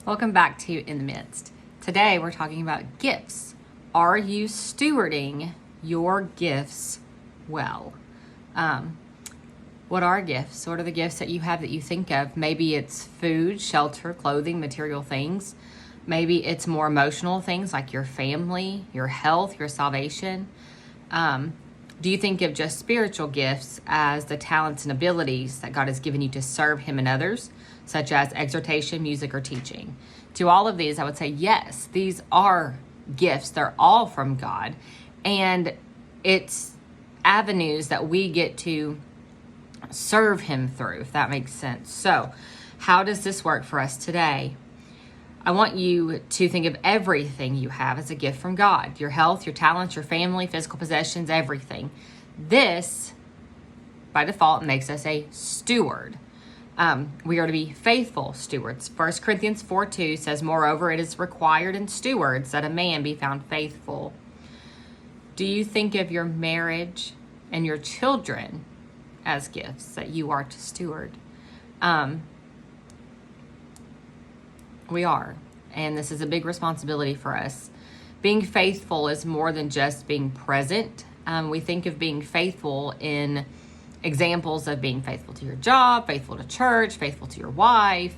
Welcome back to In the Midst. Today we're talking about gifts. Are you stewarding your gifts well? What are gifts? What are the gifts that you have that you think of? Maybe it's food, shelter, clothing, material things. Maybe it's more emotional things like your family, your health, your salvation. Do you think of just spiritual gifts as the talents and abilities that God has given you to serve Him and others, such as exhortation, music, or teaching? To all of these, I would say, yes, these are gifts. They're all from God. And it's avenues that we get to serve Him through, if that makes sense. So, how does this work for us today? I want you to think of everything you have as a gift from God. Your health, your talents, your family, physical possessions, everything. This, by default, makes us a steward. We are to be faithful stewards. 1 Corinthians 4:2 says, "Moreover, it is required in stewards that a man be found faithful." Do you think of your marriage and your children as gifts that you are to steward? We are, and this is a big responsibility for us. Being faithful is more than just being present. We think of being faithful in examples of being faithful to your job, faithful to church, faithful to your wife.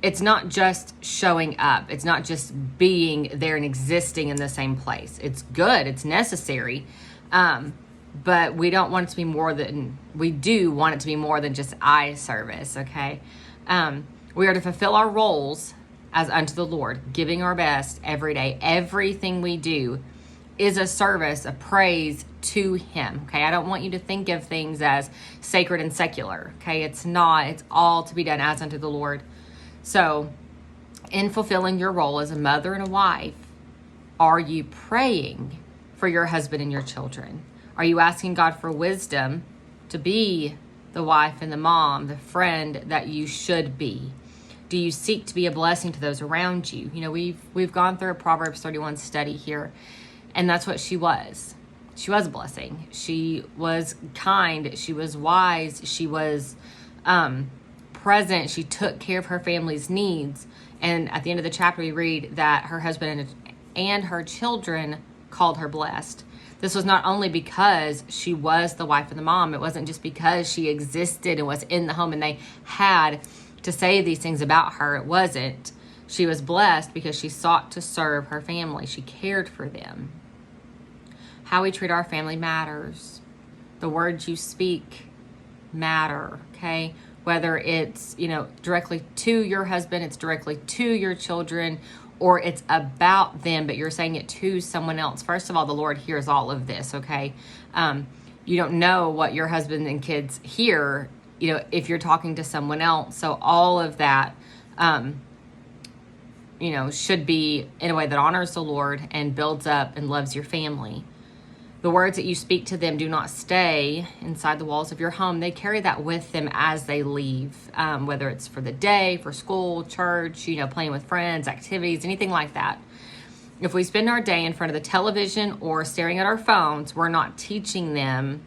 It's not just showing up. It's not just being there and existing in the same place. It's good. It's necessary. But we don't want it to be more than, we do want it to be more than just eye service, okay? We are to fulfill our roles as unto the Lord, giving our best every day. Everything we do is a service, a praise to Him, okay? I don't want you to think of things as sacred and secular, okay? It's not. It's all to be done as unto the Lord. So, in fulfilling your role as a mother and a wife, are you praying for your husband and your children? Are you asking God for wisdom to be the wife and the mom, the friend that you should be? Do you seek to be a blessing to those around you? You know, we've gone through a Proverbs 31 study here, and that's what she was. She was a blessing. She was kind. She was wise. She was present. She took care of her family's needs. And at the end of the chapter, we read that her husband and her children called her blessed. This was not only because she was the wife and the mom. It wasn't just because she existed and was in the home and they had to say these things about her. It wasn't. She was blessed because she sought to serve her family. She cared for them. How we treat our family matters. The words you speak matter, okay? Whether it's, directly to your husband, it's directly to your children, or it's about them, but you're saying it to someone else. First of all, the Lord hears all of this, okay? You don't know what your husband and kids hear, if you're talking to someone else. So all of that, should be in a way that honors the Lord and builds up and loves your family. The words that you speak to them do not stay inside the walls of your home. They carry that with them as they leave, whether it's for the day, for school, church, playing with friends, activities, anything like that. If we spend our day in front of the television or staring at our phones, we're not teaching them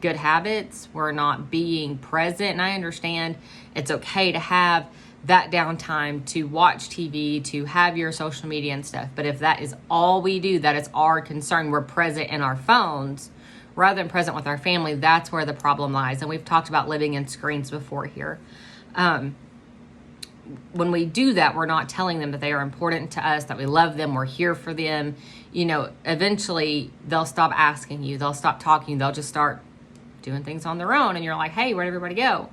good habits. We're not being present. And I understand it's okay to have that downtime to watch TV, to have your social media and stuff. But if that is all we do, that is our concern, we're present in our phones rather than present with our family, that's where the problem lies. And we've talked about living in screens before here. When we do that, we're not telling them that they are important to us, that we love them, we're here for them. Eventually they'll stop asking you, they'll stop talking, they'll just start doing things on their own. And you're like, hey, where'd everybody go?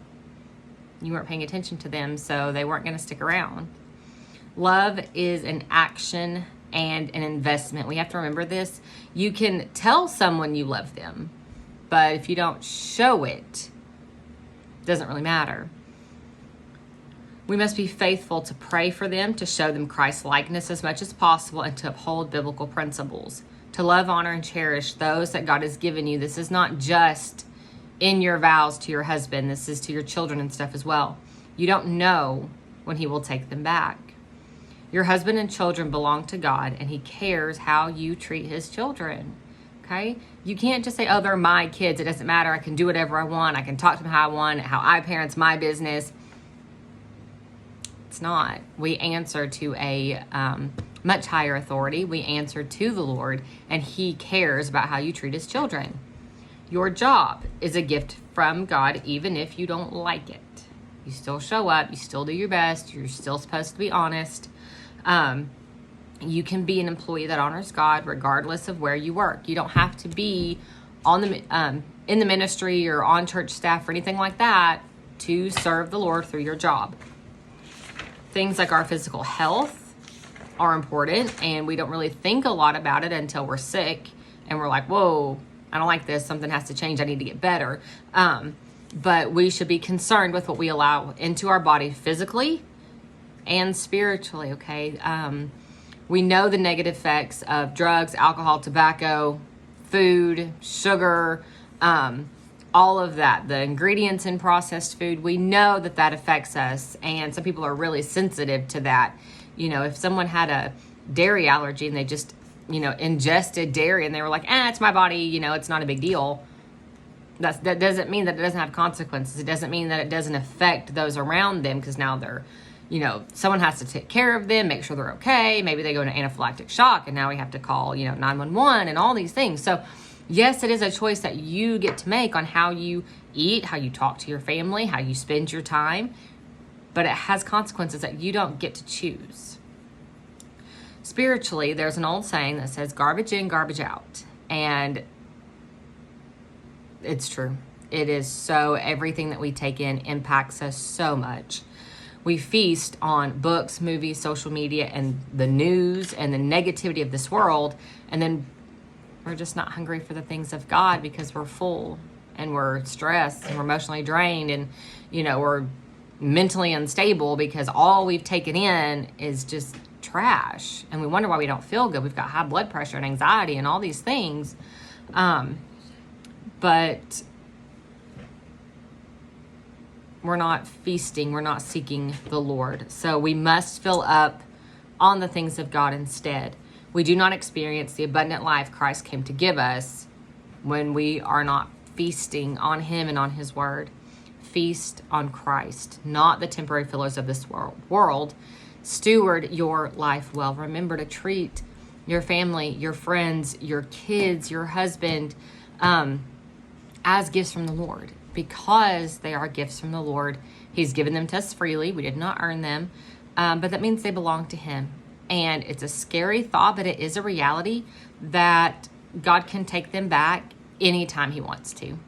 You weren't paying attention to them, so they weren't going to stick around. Love is an action and an investment. We have to remember this. You can tell someone you love them, but if you don't show it, it doesn't really matter. We must be faithful to pray for them, to show them Christ's likeness as much as possible, and to uphold biblical principles. To love, honor, and cherish those that God has given you. This is not just in your vows to your husband. This is to your children and stuff as well. You don't know when He will take them back. Your husband and children belong to God, and He cares how you treat His children. Okay? You can't just say, oh, they're my kids. It doesn't matter. I can do whatever I want. I can talk to them how I want, how I parent's my business. It's not. We answer to a much higher authority. We answer to the Lord, and He cares about how you treat His children. Your job is a gift from God, even if you don't like it. You still show up. You still do your best. You're still supposed to be honest. You can be an employee that honors God regardless of where you work. You don't have to be on the in the ministry or on church staff or anything like that to serve the Lord through your job. Things like our physical health are important, and we don't really think a lot about it until we're sick and we're like, whoa, I don't like this. Something has to change. I need to get better. But we should be concerned with what we allow into our body physically and spiritually, okay? We know the negative effects of drugs, alcohol, tobacco, food, sugar, all of that. The ingredients in processed food, we know that that affects us, and some people are really sensitive to that. You know, if someone had a dairy allergy and they just, ingested dairy and they were like, it's my body, it's not a big deal. That doesn't mean that it doesn't have consequences. It doesn't mean that it doesn't affect those around them, because now they're, someone has to take care of them, make sure they're okay. Maybe they go into anaphylactic shock, and now we have to call, 911 and all these things. So yes, it is a choice that you get to make on how you eat, how you talk to your family, how you spend your time, but it has consequences that you don't get to choose. Spiritually, there's an old saying that says garbage in, garbage out. And it's true. It is so, everything that we take in impacts us so much. We feast on books, movies, social media, and the news and the negativity of this world. And then we're just not hungry for the things of God because we're full and we're stressed and we're emotionally drained, and, we're mentally unstable because all we've taken in is just trash. And we wonder why we don't feel good. We've got high blood pressure and anxiety and all these things. But we're not feasting, we're not seeking the Lord. So we must fill up on the things of God instead. We do not experience the abundant life Christ came to give us when we are not feasting on Him and on His Word. Feast on Christ, not the temporary fillers of this world. Steward your life well. Remember to treat your family, your friends, your kids, your husband, as gifts from the Lord, because they are gifts from the Lord. He's given them to us freely. We did not earn them, but that means they belong to Him. And it's a scary thought, but it is a reality that God can take them back anytime He wants to.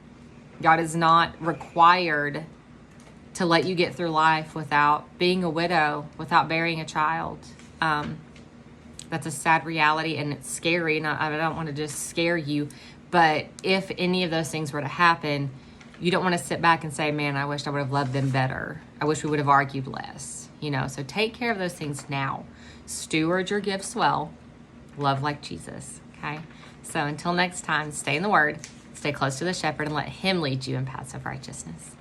God is not required to let you get through life without being a widow, without burying a child. That's a sad reality, and it's scary, and I don't want to just scare you. But if any of those things were to happen, you don't want to sit back and say, man, I wish I would have loved them better. I wish we would have argued less. So take care of those things now. Steward your gifts well. Love like Jesus, okay? So until next time, stay in the Word, stay close to the shepherd, and let Him lead you in paths of righteousness.